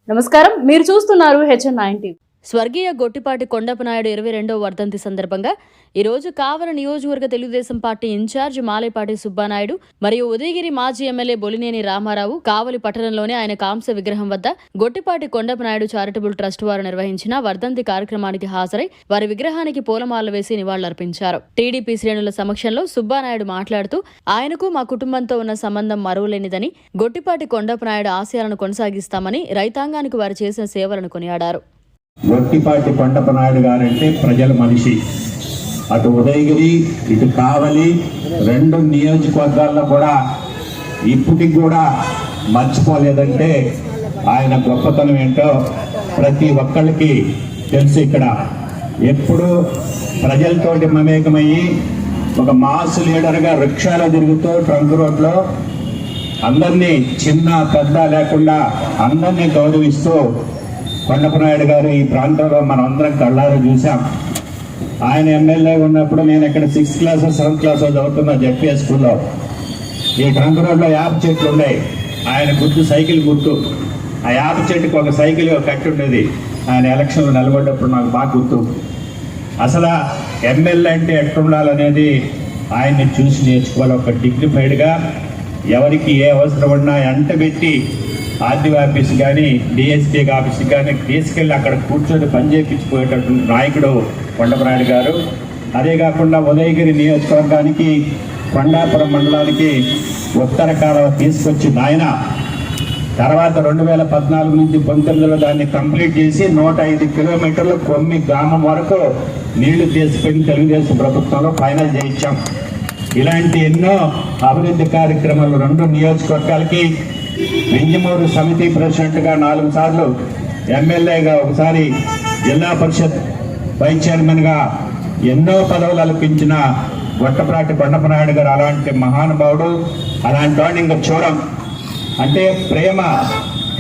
నమస్కారం, మీరు చూస్తున్నారు HN9 టీవీ. స్వర్గీయ గొట్టిపాటి కొండపనాయుడు 22వ వర్ధంతి సందర్భంగా ఈరోజు కావలి నియోజకవర్గ తెలుగుదేశం పార్టీ ఇన్ఛార్జ్ మాలేపాటి సుబ్బానాయుడు మరియు ఉదయగిరి మాజీ ఎమ్మెల్యే బొలినేని రామారావు కావలి పట్టణంలోని ఆయన కాంస్య విగ్రహం వద్ద గొట్టిపాటి కొండపనాయుడు చారిటబుల్ ట్రస్ట్ వారు నిర్వహించిన వర్ధంతి కార్యక్రమానికి హాజరై వారి విగ్రహానికి పూలమాలలు వేసి నివాళులర్పించారు. టీడీపీ శ్రేణుల సమక్షంలో సుబ్బానాయుడు మాట్లాడుతూ ఆయనకు మా కుటుంబంతో ఉన్న సంబంధం మరువలేనిదని, గొట్టిపాటి కొండపనాయుడు ఆశయాలను కొనసాగిస్తామని, రైతాంగానికి వారు చేసిన సేవలను కొనియాడారు. గొట్టిపాటి కొండపనాయుడు గారంటే ప్రజల మనిషి. అటు ఉదయగిరి ఇటు కావలి రెండు నియోజకవర్గాల్లో కూడా ఇప్పటికి కూడా మర్చిపోలేదంటే ఆయన గొప్పతనం ఏంటో ప్రతి ఒక్కళ్ళకి తెలుసు. ఇక్కడ ఎప్పుడు ప్రజలతోటి మమేకమయ్యి ఒక మాస్ లీడర్గా రిక్షాలో తిరుగుతూ ట్రంక్ రోడ్లో అందరినీ చిన్న పెద్ద లేకుండా అందరినీ గౌరవిస్తూ కొండపనాయుడు గారు ఈ ప్రాంతంలో మనం అందరం కళ్ళారా చూసాం. ఆయన ఎమ్మెల్యే ఉన్నప్పుడు నేను ఇక్కడ 6th క్లాస్ 7th క్లాస్ చదువుతున్నా జెడ్పీ స్కూల్లో. ఈ ట్రంక్ రోడ్లో యాప చెట్లు ఉన్నాయి. ఆయన గుర్తు సైకిల్ గుర్తు. ఆ యాప చెట్టుకి ఒక సైకిల్ కట్టి ఉండేది. ఆయన ఎలక్షన్లో నిలబడ్డప్పుడు నాకు బాగా గుర్తు. అసలు ఎమ్మెల్యే అంటే ఎట్లుండాలనేది ఆయన్ని చూసి నేర్చుకోవాలి. ఒక డిగ్నిఫైడ్గా ఎవరికి ఏ అవసరం ఉన్నా ఎంటబెట్టి ఆర్డీఓ ఆఫీస్ కానీ డిఎస్పీ ఆఫీస్ కానీ తీసుకెళ్ళి అక్కడ కూర్చొని పనిచేయించిపోయేటటువంటి నాయకుడు కొండపనాయుడు గారు. అదే కాకుండా ఉదయగిరి నియోజకవర్గానికి కొండాపురం మండలానికి ఉత్తర కాలువ తీసుకొచ్చింది ఆయన. తర్వాత 2014 నుంచి 19లో దాన్ని కంప్లీట్ చేసి 105 కిలోమీటర్లు కొమ్మి గ్రామం వరకు నీళ్లు తీసుకొని తెలుగుదేశం ప్రభుత్వంలో ఫైనల్ చేయించాం. ఇలాంటి ఎన్నో అభివృద్ధి కార్యక్రమాలు రెండు నియోజకవర్గాలకి వింజమూరు సమితి ప్రెసిడెంట్గా 4 సార్లు, ఎమ్మెల్యేగా ఒకసారి, జిల్లా పరిషత్ వైస్ చైర్మన్గా ఎన్నో పదవులు అల్పించిన గొట్టపాటి కొండపనాయుడు గారు అలాంటి మహానుభావుడు. అలాంటి వాడిని ఇంకా చూడం. అంటే ప్రేమ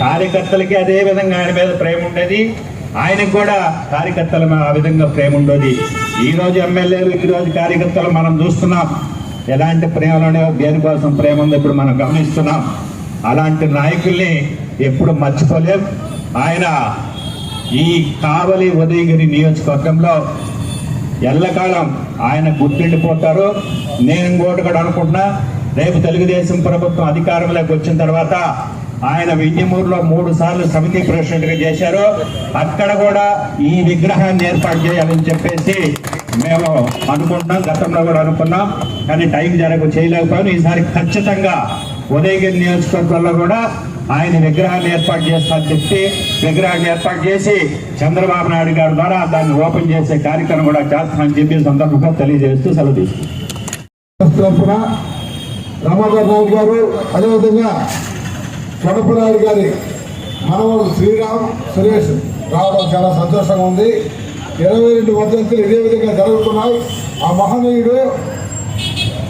కార్యకర్తలకి అదే విధంగా ఆయన మీద ప్రేమ ఉండేది. ఆయనకు కూడా కార్యకర్తల మీద ఆ విధంగా ప్రేమ ఉండేది. ఈరోజు ఎమ్మెల్యేలు, ఈరోజు కార్యకర్తలు మనం చూస్తున్నాం ఎలాంటి ప్రేమలోనే దేనికోసం ప్రేమ ఉందో ఇప్పుడు మనం గమనిస్తున్నాం. అలాంటి నాయకుల్ని ఎప్పుడు మర్చిపోలేం. ఆయన ఈ కావలి ఉదయగిరి నియోజకవర్గంలో ఎల్లకాలం ఆయన గుర్తుండిపోతారు. నేను ఇంకోటి కూడా అనుకుంటున్నా, రేపు తెలుగుదేశం ప్రభుత్వం అధికారంలోకి వచ్చిన తర్వాత ఆయన వింజమూరులో 3 సార్లు సమితి ప్రెసిడెంట్గా చేశారు. అక్కడ కూడా ఈ విగ్రహాన్ని ఏర్పాటు చేయాలని చెప్పేసి మేము అనుకుంటున్నాం. గతంలో కూడా అనుకున్నాం, కానీ టైం చేయలేకపోయాను. ఈసారి ఖచ్చితంగా ఉదయగిరి నియోజకవర్గంలో కూడా ఆయన విగ్రహాన్ని ఏర్పాటు చేస్తానని చెప్పి విగ్రహాన్ని ఏర్పాటు చేసి చంద్రబాబు నాయుడు గారి ద్వారా దాన్ని ఓపెన్ చేసే కార్యక్రమం కూడా చేస్తామని చెప్పి సందర్భంగా తెలియజేస్తూ సెలవు తీసుకుంటున్నాం. రామారావు నాయుడు గారు, అదేవిధంగా కొండపనాయుడు గారి మనవడు శ్రీరామ్ సురేష్ రావడం చాలా సంతోషంగా ఉంది. 22 వర్ధంతులు ఇదే విధంగా జరుగుతున్నాయి. ఆ మహనీయుడు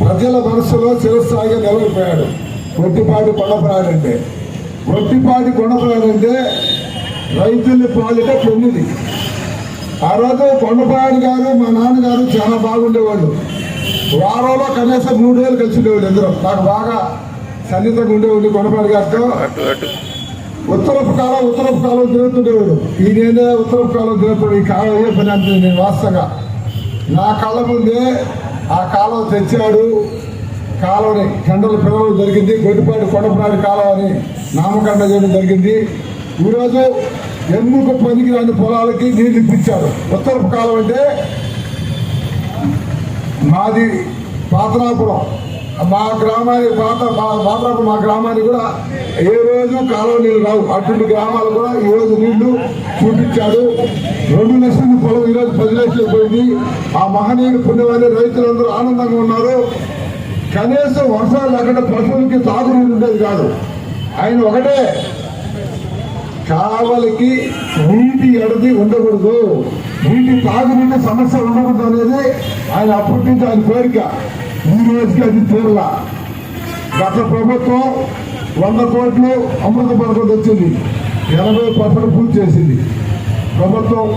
ప్రజల మనసులో చిరస్థాయిగా నిలబడిపోయాడు. గొట్టిపాటి కొండపనాయుడు అంటే, గొట్టిపాటి కొండపనాయుడు అంటే రైతుల్ని పాలిట పెన్నిది. ఆ రోజు కొండపనాయుడు గారు మా నాన్నగారు చాలా బాగుండేవాళ్ళు. వారంలో కనీసం 3 రోజులు కలిసి ఉండేవాళ్ళు. ఇద్దరు నాకు బాగా సన్నిహితంగా ఉండేవాళ్ళు. కొండపనాయుడు గారితో ఉత్తరపు కాలం తిరుగుతుండేవాడు. ఈ నేనే ఉత్తరపు కాలం తిరుగుతాడు. ఈ కాలం ఏ పని అంటే నేను వాస్తవంగా నా కళ్ళ ముందే ఆ కాలం తెచ్చాడు. కాలువని కండల పిల్లలు జరిగింది. గొట్టిపాటి కొండపనాయుడు కాలం అని నామకరణ చేయడం జరిగింది. ఈరోజు ఎందుకు పనికి రాని పొలాలకి నీళ్లు ఇప్పించారు. ఉత్తరపు కాలం అంటే మాది పాతనాపురం, మా గ్రామానికి పాతనాపురం మా గ్రామానికి కూడా ఏ రోజు కాలువ నీళ్ళు రావు. అటువంటి గ్రామాలు కూడా ఈరోజు నీళ్లు చూపించాడు. 2 లక్షల పొలం ఈరోజు 10 లక్షలు పోయింది. ఆ మహనీయుడు పుణ్యమని రైతులందరూ ఆనందంగా ఉన్నారు. కనీసం వర్షాలు లేకుండా పశువులకి తాగునీరు ఉండేది కాదు. ఆయన ఒకటే, కావలికి నీటి ఎడది ఉండకూడదు, నీటి తాగునీటి సమస్య ఉండకూడదు అనేది ఆయన అప్పటి నుంచి ఆయన కోరిక. ఈ రోజుకి అది తీరలా. గత ప్రభుత్వం 100 కోట్లు అమృత పథకం తెచ్చింది, 80% పూర్తి చేసింది. ప్రభుత్వం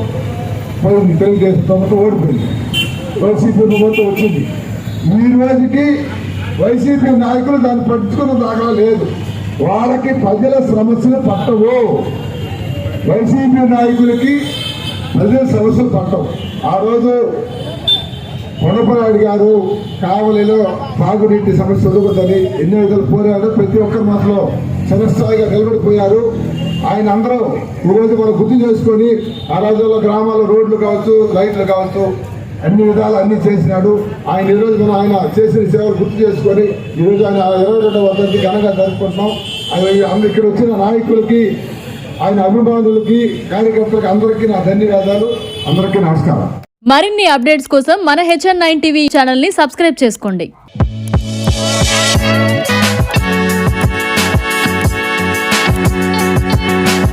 పోయింది, తెలుగుదేశం ప్రభుత్వం ఓడిపోయింది. వైసీపీ ప్రభుత్వం వచ్చింది. ఈ రోజుకి వైసీపీ నాయకులు దాన్ని పట్టించుకున్న దాఖలా లేదు. వాళ్ళకి ప్రజల సమస్యలు పట్టవు. వైసీపీ నాయకులకి ప్రజల సమస్యలు పట్టవు. ఆ రోజు కొండపనాయుడు గారు కావలిలో తాగునీటి సమస్య ఉండకూడదని ఎన్నో విధాలు పోరాడు. ప్రతి ఒక్కరి మాటలో చిరస్థాయిగా నిలబడిపోయారు. ఆయన అందరూ ఈరోజు మనం గుర్తు చేసుకొని ఆ రోజుల్లో గ్రామాల్లో రోడ్లు కావచ్చు, లైట్లు కావచ్చు, అన్ని విధాలు అన్ని చేసినాడు. ఆయన ఈరోజు మనం ఆయన చేసిన సేవలు గుర్తు చేసుకొని ఈరోజు ఆయన 22వ వర్ధంతి ఘనంగా జరుపుకుంటున్నాం. ఇక్కడ వచ్చిన నాయకులకి, ఆయన అభిమానులకి, కార్యకర్తలకి అందరికీ నా ధన్యవాదాలు. అందరికీ నమస్కారం. మరిన్ని అప్డేట్స్ కోసం మన HN9 టీవీ ఛానల్ ని సబ్స్క్రైబ్ చేసుకోండి.